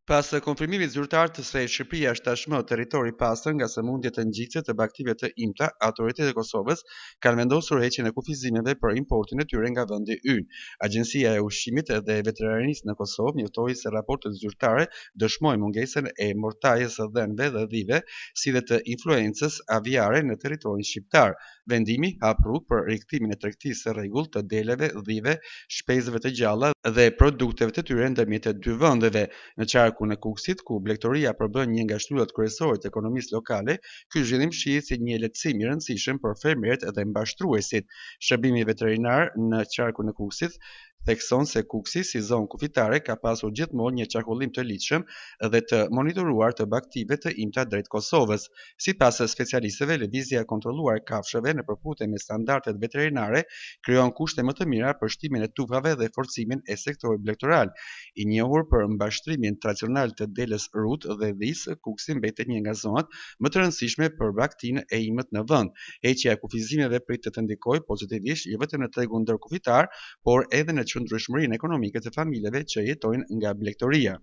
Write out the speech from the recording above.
Pas konfirmimit zyrtar të se Shqipëria është tashmë territor i pastër nga sëmundjet të ngjitse të baktive të imta, autoritetet e Kosovës kanë vendosur heqjen e kufizimeve për importin e tyre nga vendi ynë. Agjencia e Ushqimit dhe Veterinarianisë në Kosovë njoftoi se raportet zyrtare dëshmojnë mungesën e mortajës së dhënëve dhe dhive, si dhe të influencës aviare në territorin shqiptar. Vendimi hap rrugë për rikthimin e tregtisë së rregullt të deleve, dhive, shpezëve të gjalla dhe produkteve të tyre ndërmjet e dy vendeve. Në qarkun e Kukësit, ku blegtoria përbën një nga shtyllat kryesore të ekonomisë lokale, ky zhvillim shihet si një lehtësim i rëndësishëm për fermerët dhe mbashtruesit. Shërbimi veterinar në qarkun e Kukësit thekson se Kuksi si zonë kufitare ka pasur gjithmonë një qarkullim të ligjshëm dhe të monitoruar të baktive të imta drejt Kosovës. Sipas specialistëve, lëvizja e kontrolluar e kafshëve në përputhje me standardet veterinare krijon kushte më të mira për shtimin e tufave dhe forcimin e sektorit blegtoral. I njohur për mbashtrimin tradicional të delës rut dhe dhis, Kuksi mbetet një nga zonat më të rëndësishme për baktinë e imët në vend. Heqja e kufizimeve pritet të ndikojë pozitivisht jo vetëm në tregun ndërkufitar, por edhe në qëndrueshmërinë ekonomike të familjeve që jetojnë nga blegtoria.